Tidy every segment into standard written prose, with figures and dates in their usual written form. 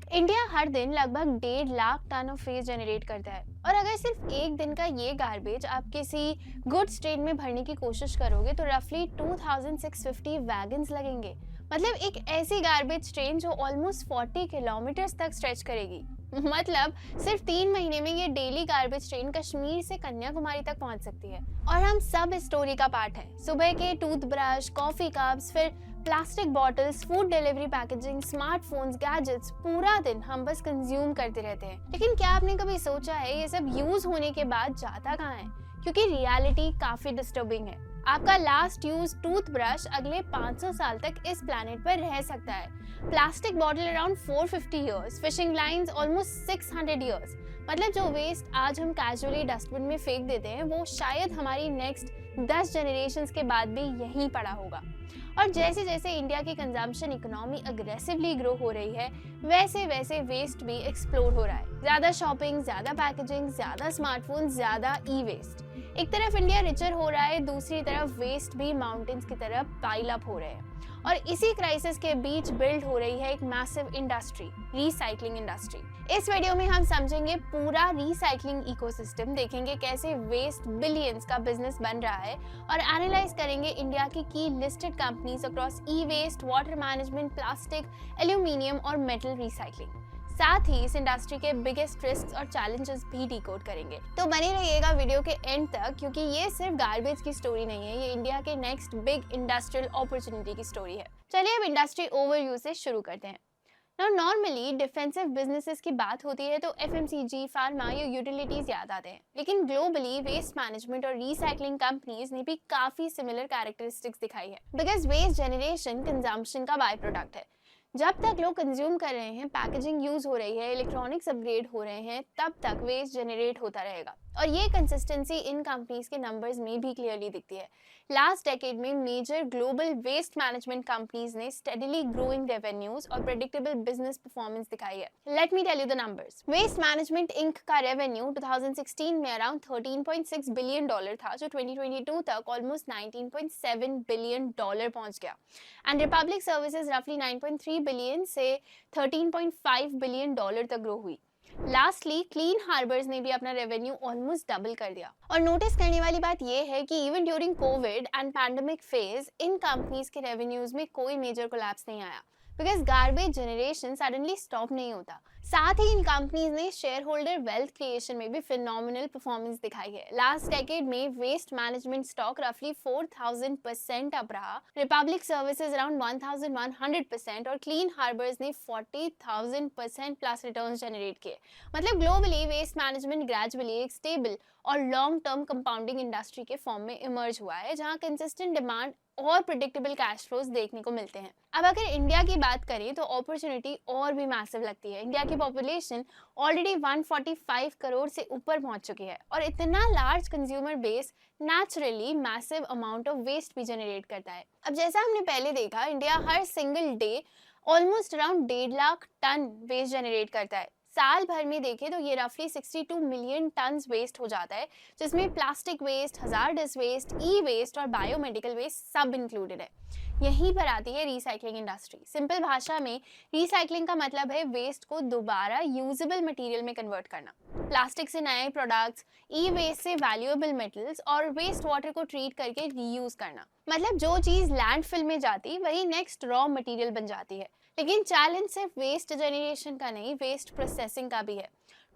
India हर दिन लगभग 1.5 lakh tonne of waste generate करता है। और अगर सिर्फ एक दिन का ये गार्बेज आप किसी गुड्स ट्रेन में भरने की कोशिश करोगे तो रफली 2650 वैगन्स लगेंगे। मतलब एक ऐसी गार्बेज ट्रेन जो ऑलमोस्ट 40 किलोमीटर्स तक स्ट्रेच करेगी। मतलब सिर्फ 3 महीने में ये डेली गार्बेज ट्रेन कश्मीर से कन्याकुमारी तक पहुंच सकती है। और हम सब इस स्टोरी का पार्ट है। सुबह के टूथब्रश, कॉफी कप्स, फिर plastic bottles, food delivery packaging, smartphones, gadgets, पूरा दिन हम बस कंज्यूम करते रहते हैं। लेकिन क्या आपने कभी सोचा है ये सब यूज होने के बाद जाता कहाँ है? क्योंकि रियलिटी काफी डिस्टर्बिंग है। आपका लास्ट यूज टूथब्रश अगले 500 साल तक इस प्लैनेट पर रह सकता है। Plastic bottle around 450 years, fishing lines almost 600 years. मतलब जो वेस्ट आज हम कैजुअली डस्टबिन में फेंक देते हैं वो शायद हमारी नेक्स्ट 10 जनरेशंस के बाद भी यहीं पड़ा होगा। और जैसे जैसे इंडिया की कंजम्पशन इकोनॉमी अग्रेसिवली ग्रो हो रही है वैसे वैसे वेस्ट भी एक्सप्लोर हो रहा है। ज्यादा शॉपिंग, ज्यादा पैकेजिंग, ज्यादा स्मार्टफोन, ज्यादा ई वेस्ट। एक तरफ इंडिया रिचर हो रहा है, दूसरी तरफ वेस्ट भी माउंटेन्स की तरफ पाइल अप हो रहे हैं। और इसी क्राइसिस के बीच बिल्ड हो रही है एक मैसिव इंडस्ट्री, रिसाइकलिंग इंडस्ट्री। इस वीडियो में हम समझेंगे पूरा रिसाइकलिंग इकोसिस्टम, देखेंगे कैसे वेस्ट बिलियंस का बिजनेस बन रहा है और एनालाइज करेंगे इंडिया की listed companies across e waste, water management, plastic, aluminium और मेटल रिसाइकलिंग। साथ ही इस इंडस्ट्री के बिगेस्ट रिस्क और चैलेंजेस भी डिकोड करेंगे। तो बने रहिएगा वीडियो के एंड तक, क्योंकि ये सिर्फ गार्बेज की स्टोरी नहीं है, ये इंडिया के नेक्स्ट बिग इंडस्ट्रियल अपॉर्चुनिटी की स्टोरी है। चलिए अब इंडस्ट्री ओवरव्यू से शुरू करते हैं। नाउ नॉर्मली डिफेंसिव बिजनेसेस की बात होती है तो एफएमसीजी, फार्मा या यूटिलिटीज याद आते हैं। लेकिन ग्लोबली वेस्ट मैनेजमेंट और रिसाइकलिंग कंपनीज ने भी काफी सिमिलर कैरेक्टरिस्टिक्स दिखाई है। बिकॉज वेस्ट जनरेशन कंजम्पशन का बाय प्रोडक्ट है। जब तक लोग कंज्यूम कर रहे हैं, पैकेजिंग यूज हो रही है, इलेक्ट्रॉनिक्स अपग्रेड हो रहे हैं, तब तक वेस्ट जनरेट होता रहेगा। और ये कंसिस्टेंसी इन कंपनीज के नंबर्स में भी क्लियरली दिखती है। लास्ट डेकेड में major global waste management companies ने स्टेडीली ग्रोइंग रेवेन्यूज और प्रेडिक्टेबल बिजनेस परफॉर्मेंस दिखाई है। Let me tell you the numbers. Waste management inc का रेवेन्यू 2016 में अराउंड $13.6 बिलियन था, जो 2022 तक ऑलमोस्ट $19.7 बिलियन पहुंच गया। एंड रिपब्लिक सर्विसेज रफली 9.3 बिलियन से $13.5 बिलियन तक ग्रो हुई। लास्टली क्लीन हार्बर्स ने भी अपना रेवेन्यू ऑलमोस्ट डबल कर दिया। और नोटिस करने वाली बात यह है कि even during Covid and pandemic phase in companies के रेवेन्यूज में कोई मेजर कोलैप्स नहीं आया, because garbage generation suddenly stop नहीं होता। साथ ही इन कंपनीज ने शेयर होल्डर वेल्थ क्रिएशन में भी फिनोमिनल परफॉर्मेंस दिखाई है। लास्ट डेकेड में वेस्ट मैनेजमेंट स्टॉक रफली 4000% अप रहा, रिपब्लिक सर्विसेज अराउंड 1100% और क्लीन हार्बर्स ने 40,000% प्लस रिटर्न्स जनरेट किए। मतलब ग्लोबली वेस्ट मैनेजमेंट ग्रेजुअली एक स्टेबल और लॉन्ग टर्म कंपाउंडिंग इंडस्ट्री के फॉर्म में इमर्ज हुआ है, जहां कंसिस्टेंट डिमांड और प्रेडिक्टेबल कैश फ्लोज देखने को मिलते हैं। अब अगर इंडिया की बात करें तो अपॉर्चुनिटी और भी मैसिव लगती है। इंडिया की पॉपुलेशन ऑलरेडी 145 करोड़ से ऊपर पहुंच चुकी है और इतना large consumer base naturally massive amount of waste भी जनरेट करता है। अब जैसा हमने पहले देखा, इंडिया हर single day almost around 1.5 lakh ton waste generate करता है। साल भर में देखें तो ये रफली 62 मिलियन टन वेस्ट हो जाता है, जिसमें plastic waste, hazardous waste, e waste और बायोमेडिकल वेस्ट सब इंक्लूडेड है। यहीं पर आती है रिसाइकलिंग इंडस्ट्री। सिंपल भाषा में रिसाइकलिंग का मतलब है वेस्ट को दोबारा यूजेबल मटेरियल में कन्वर्ट करना। प्लास्टिक से नए प्रोडक्ट्स, ई वेस्ट से वैल्यूएबल मेटल्स और वेस्ट वाटर को ट्रीट करके रीयूज करना। मतलब जो चीज लैंडफिल में जाती वही नेक्स्ट रॉ मटेरियल बन जाती है। लेकिन चैलेंज सिर्फ वेस्ट जनरेशन का नहीं, वेस्ट प्रोसेसिंग का भी है।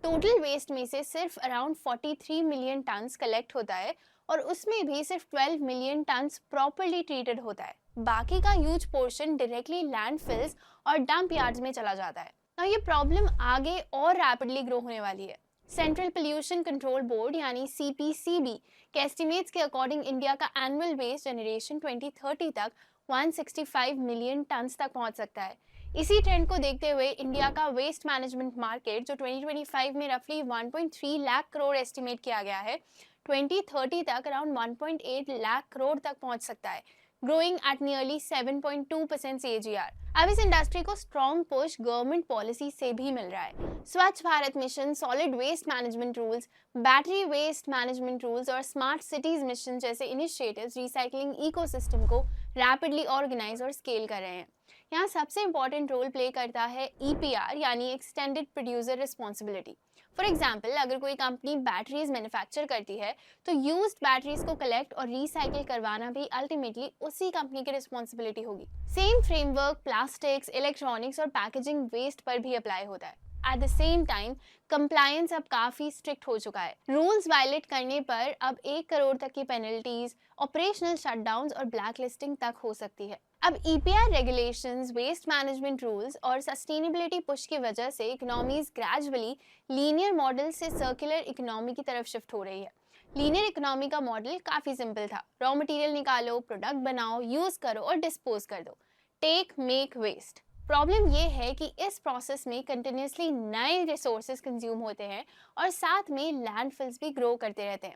टोटल वेस्ट में से सिर्फ अराउंड 43 मिलियन टन्स कलेक्ट होता है और उसमें भी सिर्फ 12 मिलियन टन्स प्रॉपर्ली ट्रीटेड होता है। बाकी का ह्यूज पोर्शन डायरेक्टली लैंडफिल्स और डंप यार्ड्स में चला जाता है। और ये प्रॉब्लम आगे और रैपिडली ग्रो होने वाली है। सेंट्रल पोल्यूशन कंट्रोल बोर्ड यानी सीपीसीबी के एस्टिमेट्स के अकॉर्डिंग इंडिया का एनुअल वेस्ट जनरेशन 2030 तक 165 मिलियन टन्स तक पहुंच सकता है। इसी ट्रेंड को देखते हुए इंडिया का वेस्ट मैनेजमेंट मार्केट, जो 2025 में रफली 1.3 लाख करोड़ एस्टिमेट किया गया है, 2030 तक अराउंड 1.8 लाख करोड़ तक पहुंच सकता है, ग्रोइंग एट नियरली 7.2% CAGR। अब इस इंडस्ट्री को स्ट्रॉन्ग पुश गवर्नमेंट पॉलिसी से भी मिल रहा है। Swachh Bharat mission, solid waste management rules, battery waste management rules और स्मार्ट सिटीज मिशन जैसे इनिशिएटिव्स रिसाइकलिंग इकोसिस्टम को रैपिडली ऑर्गेनाइज और स्केल कर रहे हैं। यहाँ सबसे इंपॉर्टेंट रोल प्ले करता है EPR यानी extended producer responsibility. For example, अगर कोई कंपनी बैटरीज मैन्युफैक्चर करती है तो यूज्ड बैटरीज को कलेक्ट और रिसाइकिल करवाना भी अल्टीमेटली उसी कंपनी की रिस्पॉन्सिबिलिटी होगी। सेम फ्रेमवर्क प्लास्टिक्स, इलेक्ट्रॉनिक्स और पैकेजिंग वेस्ट पर भी अप्लाई होता है। At the same time compliance अब काफी स्ट्रिक्ट हो चुका है। रूल्स वायलेट करने पर अब 1 करोड़ तक की पेनल्टीज, ऑपरेशनल शटडाउन्स और ब्लैक लिस्टिंग तक हो सकती है। अब EPR regulations, waste management rules और सस्टेनेबिलिटी पुश की वजह से इकोनॉमीज ग्रेजुअली लीनियर मॉडल से सर्कुलर इकोनॉमी की तरफ शिफ्ट हो रही है। लीनियर इकोनॉमी का मॉडल काफी सिंपल था। रॉ मटेरियल निकालो, प्रोडक्ट बनाओ, यूज करो और डिस्पोज कर दो। Take, make, waste. प्रॉब्लम ये है कि इस प्रोसेस में कंटिन्यूसली नए रिसोर्सेज कंज्यूम होते हैं और साथ में लैंडफिल्स भी ग्रो करते रहते हैं।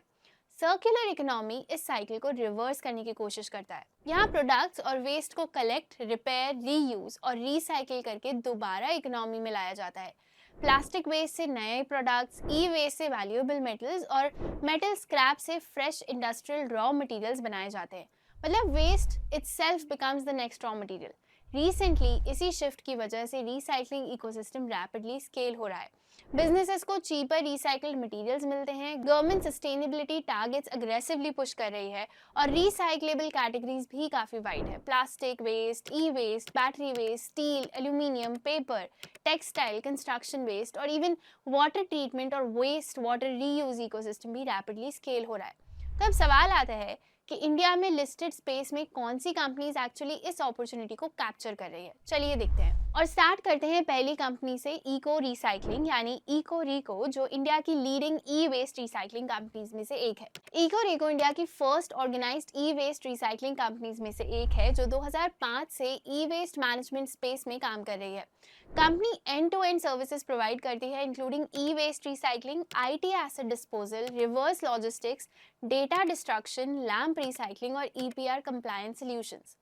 सर्कुलर इकोनॉमी इस साइकिल को रिवर्स करने की कोशिश करता है। यहाँ प्रोडक्ट्स और वेस्ट को कलेक्ट, रिपेयर, रीयूज और रिसाइकिल करके दोबारा इकोनॉमी में लाया जाता है। प्लास्टिक वेस्ट से नए प्रोडक्ट्स, ई वेस्ट से वैल्यूएबल मेटल्स और मेटल स्क्रैप से फ्रेश इंडस्ट्रियल रॉ मटेरियल्स बनाए जाते हैं। मतलब waste itself becomes the next raw material. Recently इसी शिफ्ट की वजह से रिसाइकलिंग इकोसिस्टम रैपिडली स्केल हो रहा है। बिजनेसेस को चीपर रिसाइकल्ड मटेरियल्स मिलते हैं, government sustainability targets aggressively push कर रही है और रिसाइक्लेबल कैटेगरीज भी काफ़ी वाइड है। Plastic waste, e waste, battery waste, steel, aluminium, paper, textile, construction waste और इवन वाटर ट्रीटमेंट और वेस्ट वाटर रीयूज इकोसिस्टम भी रैपिडली स्केल हो रहा है। तो अब सवाल आता है कि इंडिया में लिस्टेड स्पेस में कौन सी कंपनीज एक्चुअली इस अपॉर्चुनिटी को कैप्चर कर रही है। चलिए देखते हैं और स्टार्ट करते हैं पहली कंपनी से, इको रिसाइकलिंग यानी इको रिको, जो इंडिया की लीडिंग ई वेस्ट रिसाइकलिंग कंपनीज में से एक है। इको रिको इंडिया की फर्स्ट ऑर्गेनाइज्ड ई वेस्ट रिसाइकलिंग कंपनीज में से एक है जो 2005 से ई वेस्ट मैनेजमेंट स्पेस में काम कर रही है। Company end to end services provide करती है including e waste recycling, IT acid disposal, reverse logistics, data destruction, lamp recycling और EPR compliance solutions.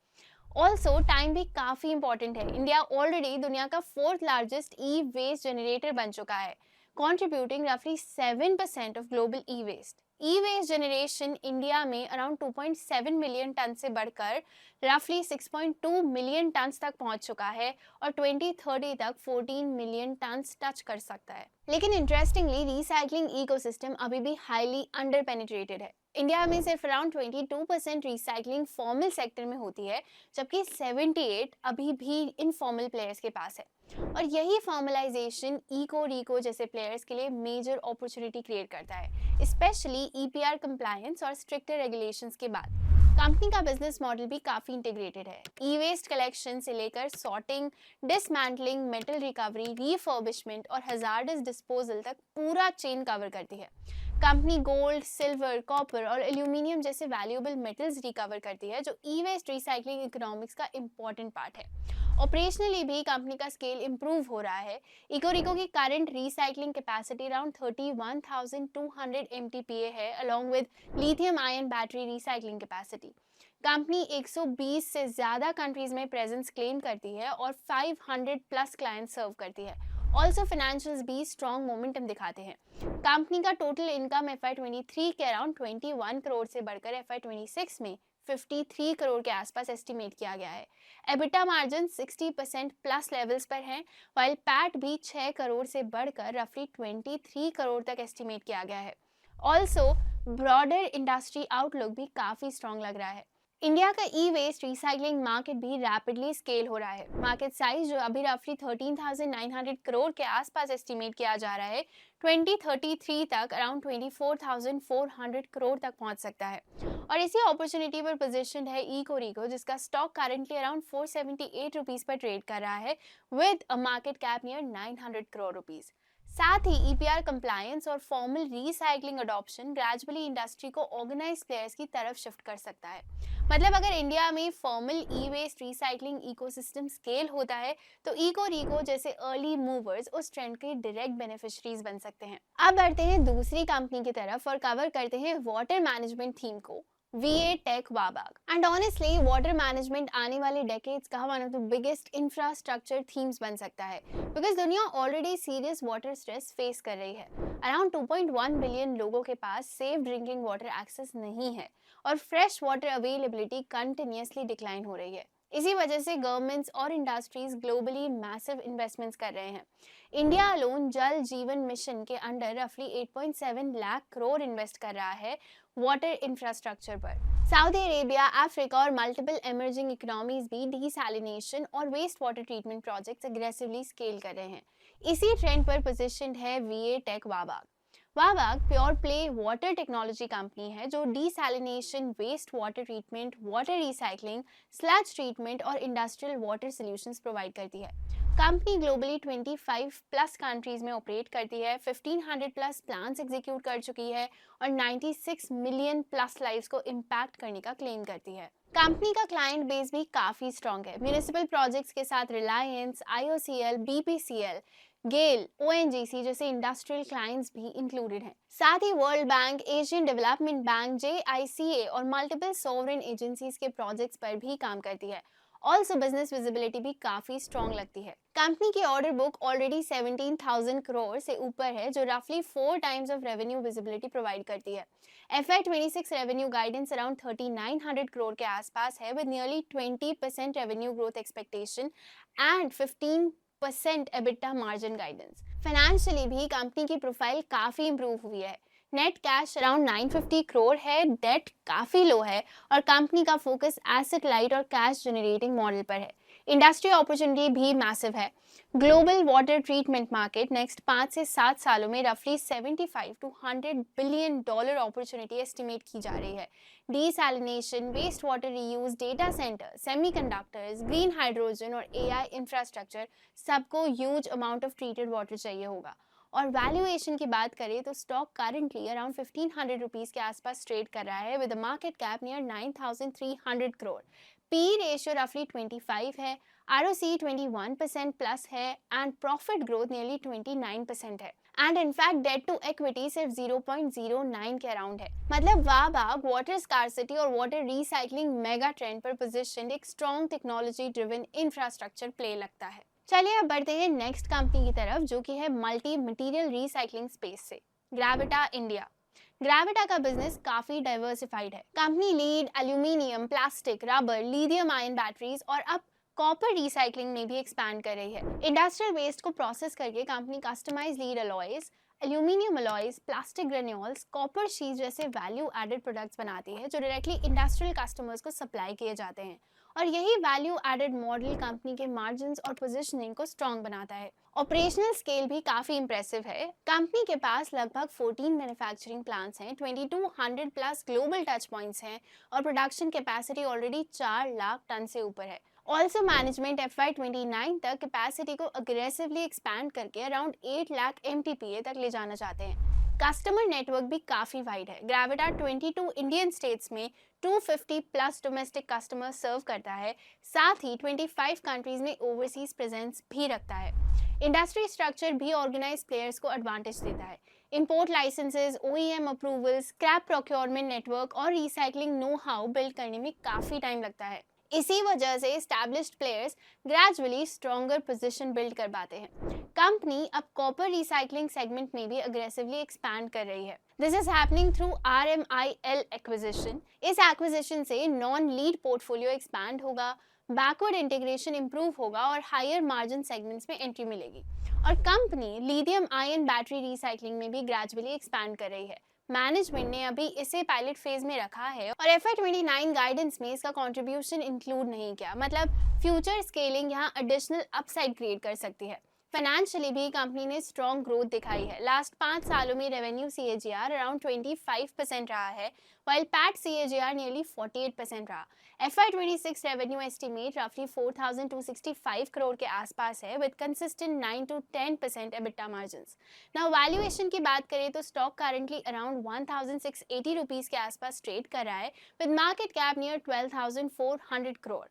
Also time भी काफ़ी इंपॉर्टेंट है। इंडिया ऑलरेडी दुनिया का 4th लार्जेस्ट ई वेस्ट जनरेटर बन चुका है, contributing roughly 7% of global e-waste. E-waste generation India में अराउंड 2.7 मिलियन टन से बढ़कर रफली 6.2 मिलियन टन तक पहुंच चुका है और 2030 तक 14 मिलियन टन टच कर सकता है। लेकिन इंटरेस्टिंगली रिसाइकलिंग इकोसिस्टम अभी भी हाईली अंडर पेनिट्रेटेड है। इंडिया में सिर्फ अराउंड 22% रिसाइकलिंग फॉर्मल सेक्टर में होती है, जबकि 78 अभी भी इनफॉर्मल प्लेयर्स के पास है। और यही फॉर्मलाइजेशन इको रिको जैसे प्लेयर्स के लिए मेजर अपॉर्चुनिटी क्रिएट करता है, स्पेशली EPR कंप्लायंस और स्ट्रिक्टर रेगुलेशंस के बाद। कंपनी का बिजनेस मॉडल भी काफ़ी इंटीग्रेटेड है। ई-वेस्ट कलेक्शन से लेकर सॉर्टिंग, डिसमैंटलिंग, मेटल रिकवरी, रीफर्बिशमेंट और हजार्डस डिस्पोजल तक पूरा चेन कवर करती है। कंपनी गोल्ड, सिल्वर, कॉपर और एल्यूमिनियम जैसे वैल्यूएबल मेटल्स रिकवर करती है, जो ई-वेस्ट रिसाइकलिंग इकोनॉमिक्स का इंपॉर्टेंट पार्ट है। ऑपरेशनली भी कंपनी का स्केल इंप्रूव हो रहा है। इकोरिको की current recycling capacity around 31,200 MTPA है, along with lithium ion battery recycling capacity. Company 120 से ज़्यादा कंट्रीज में प्रेजेंस क्लेम करती है और 500 प्लस क्लाइंट सर्व करती है। ऑल्सो फाइनेंशियल्स भी स्ट्रॉन्ग मोमेंटम दिखाते हैं। कंपनी का टोटल इनकम FY23 के अराउंड 21 करोड़ से बढ़कर FY26 में 53 करोड़ के आसपास एस्टिमेट किया गया है। एबिटा मार्जिन 60% प्लस लेवल्स पर हैं, वाइल पैट भी 6 करोड़ से बढ़कर रफली 23 करोड़ तक एस्टिमेट किया गया है। ऑल्सो ब्रॉडर इंडस्ट्री आउटलुक भी काफ़ी स्ट्रॉन्ग लग रहा है। इंडिया का ई-वेस्ट रिसाइकलिंग मार्केट भी रैपिडली स्केल हो रहा है। मार्केट साइज जो अभी रफली 13,900 करोड़ के आसपास एस्टिमेट किया जा रहा है, 2033 तक अराउंड 24,400 करोड़ तक पहुंच सकता है। और इसी अपॉर्चुनिटी पर पोजीशनड है इकोरिको, जिसका स्टॉक करंटली अराउंड 478 रुपीज़ पर ट्रेड कर रहा है, with a market cap near 900 crore rupees. साथ ही EPR कंप्लायंस और formal recycling adoption gradually industry को ऑर्गेनाइज प्लेयर्स की तरफ शिफ्ट कर सकता है। मतलब अगर इंडिया में formal e-waste recycling ecosystem scale होता है तो इको रिको जैसे अर्ली मूवर्स उस ट्रेंड के डायरेक्ट बेनिफिशियरीज बन सकते हैं। अब बढ़ते हैं दूसरी कंपनी की तरफ और कवर करते हैं वाटर मैनेजमेंट थीम को, VA Tech Wabag. And honestly, water management आने वाले decades का one of the biggest infrastructure themes बन सकता है, because दुनिया already serious water stress face कर रही है। Around 2.1 बिलियन लोगों के पास safe drinking water access नहीं है और fresh water availability continuously decline हो रही है। इसी वजह से गवर्नमेंट्स और इंडस्ट्रीज ग्लोबली मैसिव इन्वेस्टमेंट्स कर रहे हैं। इंडिया अलोन जल जीवन मिशन के अंडर रफली 8.7 लाख करोड़ इन्वेस्ट कर रहा है वाटर इंफ्रास्ट्रक्चर पर। सऊदी अरेबिया, अफ्रीका और मल्टीपल इमर्जिंग इकोनॉमीज भी डीसैलिनेशन और waste water treatment projects aggressively scale कर रहे हैं। इसी ट्रेंड पर पोजीशन्ड है VA tech Wabag. Wabag pure play water technology company है जो desalination, waste water treatment, water recycling, sludge treatment और इंडस्ट्रियल वाटर सॉल्यूशंस प्रोवाइड करती है। कंपनी ग्लोबली 25 प्लस कंट्रीज में ऑपरेट करती है, 1500 प्लस प्लान्स एग्जीक्यूट कर चुकी है और 96 मिलियन प्लस लाइव्स को इम्पैक्ट करने का क्लेम करती है। कंपनी का क्लाइंट बेस भी काफी स्ट्रॉन्ग है। म्यूनिसिपल प्रोजेक्ट्स के साथ Reliance, IOCL, BPCL, GAIL, ONGC जैसे इंडस्ट्रियल क्लाइंट्स भी इंक्लूडेड हैं। साथ ही world bank, Asian development bank, JICA और मल्टीपल सॉवरेन एजेंसीज के प्रोजेक्ट्स पर भी काम करती है। ऑल्सो बिजनेस विजिबिलिटी भी काफी स्ट्रॉन्ग लगती है। कंपनी की ऑर्डर बुक ऑलरेडी 17,000 करोड़ से ऊपर है, जो रफली 4 times of revenue visibility provide करती है। FY26 revenue guidance around 3900 crore के आसपास है, with nearly 20% revenue growth expectation and 15% EBITDA margin guidance. Financially भी कंपनी की प्रोफाइल काफी इंप्रूव हुई है। नेट कैश अराउंड 950 करोड़ है, डेट काफी लो है और कंपनी का फोकस एसेट लाइट और कैश जनरेटिंग मॉडल पर है। इंडस्ट्री अपॉर्चुनिटी भी मैसिव है। Global water treatment market next 5 से 7 सालों में रफली 75 to 100 billion dollar opportunity estimate की जा रही है। Desalination, waste water reuse, data centre, semiconductors, green hydrogen और AI इंफ्रास्ट्रक्चर, सबको huge amount of treated water चाहिए होगा। और वैल्यूएशन की बात करें तो स्टॉक करंटली अराउंड 1500 रुपीस के आसपास ट्रेड कर रहा है, with a market cap near 9300 crore. P ratio रफली 25 है, ROC 21% प्लस है एंड प्रॉफिट ग्रोथ नियरली 29% है and in fact debt to equity सिर्फ 0.09 के अराउंड है। मतलब वाबाग वाटर स्कार्सिटी और वाटर रिसाइकलिंग मेगा ट्रेंड पर पोजीशन्ड एक strong technology driven infrastructure play लगता है। चलिए अब बढ़ते हैं नेक्स्ट कंपनी की तरफ, जो कि है मल्टी मटीरियल रिसाइकलिंग स्पेस से ग्रेविटा इंडिया। ग्रेविटा का बिजनेस काफी डाइवर्सिफाइड है। Company lead aluminium, plastic, rubber, lithium ion batteries और अब कॉपर रिसाइकलिंग में भी एक्सपैंड कर रही है। इंडस्ट्रियल वेस्ट को प्रोसेस करके company customise lead alloys, aluminium alloys, plastic granules, copper sheet जैसे वैल्यू एडेड प्रोडक्ट्स बनाती है, जो डायरेक्टली इंडस्ट्रियल कस्टमर्स को सप्लाई किए जाते हैं। और यही वैल्यू एडेड मॉडल कंपनी के मार्जिन्स और पोजीशनिंग को स्ट्रॉन्ग बनाता है। ऑपरेशनल स्केल भी काफी इंप्रेसिव है। कंपनी के पास लगभग 14 मैन्युफैक्चरिंग प्लांट्स हैं, 2200 प्लस ग्लोबल टच पॉइंट्स हैं और production capacity already 4 lakh tonne से ऊपर है। ऑल्सो मैनेजमेंट FY29 तक कैपेसिटी को अग्रेसिवली एक्सपैंड करके अराउंड 8 लाख MTPA तक ले जाना चाहते हैं। कस्टमर नेटवर्क भी काफी वाइड है। ग्रेविटा 22 इंडियन स्टेट्स में 250 प्लस डोमेस्टिक कस्टमर सर्व करता है, साथ ही 25 कंट्रीज में ओवरसीज प्रेजेंस भी रखता है। इंडस्ट्री स्ट्रक्चर भी ऑर्गेनाइज प्लेयर्स को एडवांटेज देता है। Import licences, OEM approvals, scrap procurement network और रिसाइकलिंग नो हाउ बिल्ड करने में काफी टाइम लगता है। इसी वजह से established players gradually stronger position build कर पाते हैं। कंपनी अब कॉपर रिसाइकलिंग सेगमेंट में भी अग्रेसिवली एक्सपैंड कर रही है। This is happening through RMIL acquisition. इस एक्विजिशन से नॉन लीड पोर्टफोलियो एक्सपैंड होगा, बैकवर्ड इंटीग्रेशन इंप्रूव होगा और हायर मार्जिन सेगमेंट्स में एंट्री मिलेगी। और company lithium ion battery recycling में भी ग्रेजुअली एक्सपैंड कर रही है। मैनेजमेंट ने अभी इसे पायलट फेज में रखा है और FY29 गाइडेंस में इसका कंट्रीब्यूशन इंक्लूड नहीं किया। मतलब फ्यूचर स्केलिंग यहाँ एडिशनल अपसाइड क्रिएट कर सकती है। फाइनेंशियली भी कंपनी ने स्ट्रॉन्ग ग्रोथ दिखाई है। लास्ट 5 सालों में रेवेन्यू CAGR अराउंड 25% रहा है, while PAT CAGR नियरली 48% रहा। FY26 रेवेन्यू एस्टिमेट रफली 4,265 करोड़ के आसपास है, with consistent 9 to 10% EBITDA margins. Now valuation की बात करें तो स्टॉक करंटली अराउंड 1,680 रुपीस के आसपास ट्रेड कर रहा है, with market cap near 12,400 crore.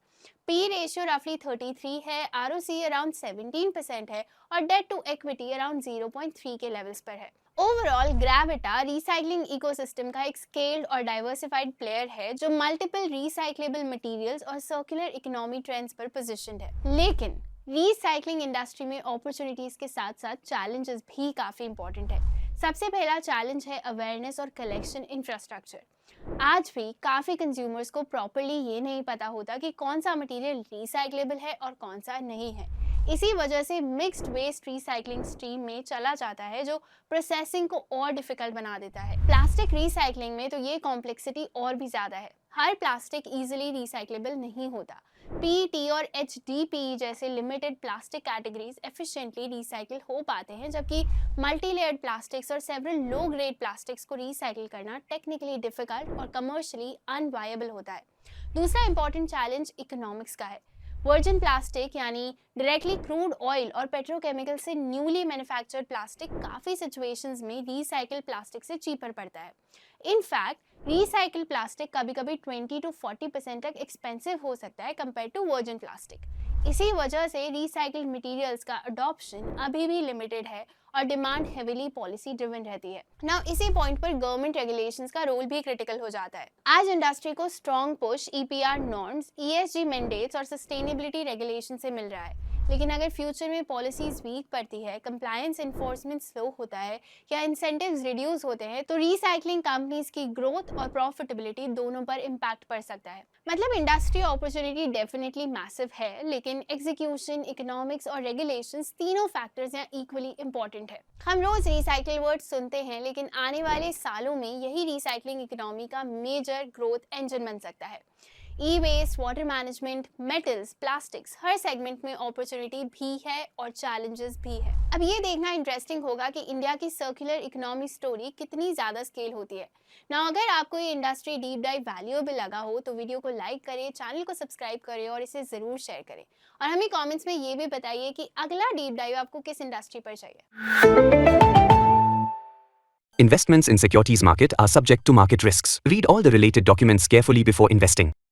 P ratio रफली 33 है, ROC अराउंड 17% है और डेट टू इक्विटी अराउंड 0.3 के लेवल्स पर है। ओवरऑल ग्रेविटा रिसाइकलिंग इकोसिस्टम का एक स्केल्ड और डाइवर्सिफाइड प्लेयर है, जो मल्टीपल रिसाइक्लेबल मटेरियल्स और सर्कुलर इकोनॉमी ट्रेंड्स पर पोजीशन्ड है। लेकिन रिसाइकलिंग इंडस्ट्री में अपॉर्चुनिटीज के साथ साथ चैलेंजेस भी काफी इंपॉर्टेंट है। सबसे पहला चैलेंज है अवेयरनेस और कलेक्शन इंफ्रास्ट्रक्चर। आज भी काफ़ी कंज्यूमर्स को प्रॉपरली ये नहीं पता होता कि कौन सा मटेरियल रिसाइक्लेबल है और कौन सा नहीं है। इसी वजह से मिक्स्ड वेस्ट रिसाइकलिंग स्ट्रीम में चला जाता है, जो प्रोसेसिंग को और डिफिकल्ट बना देता है। प्लास्टिक रिसाइकलिंग में तो ये कॉम्प्लेक्सिटी और भी ज़्यादा है। हर प्लास्टिक ईजिली रिसाइक्लेबल नहीं होता। पीईटी और एचडीपीई जैसे limited plastic categories efficiently recycle हो पाते हैं, जबकि मल्टी लेयर्ड प्लास्टिक्स और सेवरल लो ग्रेड प्लास्टिक्स को रिसाइकिल करना टेक्निकली डिफिकल्ट और कमर्शियली अनवायबल होता है। दूसरा इंपॉर्टेंट चैलेंज इकोनॉमिक्स का है। वर्जिन प्लास्टिक यानी डायरेक्टली क्रूड ऑयल और पेट्रोकेमिकल से न्यूली मैन्युफैक्चर्ड प्लास्टिक काफ़ी सिचुएशंस में रिसाइकिल प्लास्टिक से चीपर पड़ता है। इनफैक्ट रिसाइकिल प्लास्टिक कभी कभी 20 to 40% तक एक्सपेंसिव हो सकता है कंपेयर टू वर्जिन प्लास्टिक। इसी वजह से रिसाइकिल्ड मटेरियल्स का अडॉप्शन अभी भी लिमिटेड है और डिमांड हेविली पॉलिसी ड्रिवन रहती है। नाउ इसी पॉइंट पर गवर्नमेंट रेगुलेशंस का रोल भी क्रिटिकल हो जाता है। आज इंडस्ट्री को strong push EPR norms, ESG mandates और सस्टेनेबिलिटी रेगुलेशन से मिल रहा है, लेकिन अगर फ्यूचर में पॉलिसीज वीक पड़ती है, कंप्लायंस एनफोर्समेंट स्लो होता है या इंसेंटिव्स रिड्यूस होते हैं, तो रिसाइकलिंग कंपनीज की ग्रोथ और प्रॉफिटेबिलिटी दोनों पर इम्पैक्ट पड़ सकता है। मतलब इंडस्ट्री अपॉर्चुनिटी डेफिनेटली मैसिव है, लेकिन एग्जीक्यूशन, इकोनॉमिक्स और रेगुलेशंस तीनों फैक्टर्स यहाँ इक्वली इंपॉर्टेंट है। हम रोज रिसाइकिल वर्ड सुनते हैं, लेकिन आने वाले सालों में यही रिसाइकलिंग इकोनॉमी का मेजर ग्रोथ इंजन बन सकता है। E waste, water management, metals, plastics, हर सेगमेंट में अपॉर्चुनिटी भी है और चैलेंजेस भी है। अब ये देखना इंटरेस्टिंग होगा कि इंडिया की सर्कुलर इकोनॉमी स्टोरी कितनी ज़्यादा स्केल होती है ना। अगर आपको ये इंडस्ट्री डीप डाइव वैल्यूएबल लगा हो तो वीडियो को लाइक करें, चैनल को सब्सक्राइब करें और इसे ज़रूर शेयर करें। और हमें कॉमेंट्स में ये भी बताइए कि अगला डीप डाइव आपको किस इंडस्ट्री पर चाहिए। Investments in securities market are subject to market risks. Read all the related documents carefully before investing.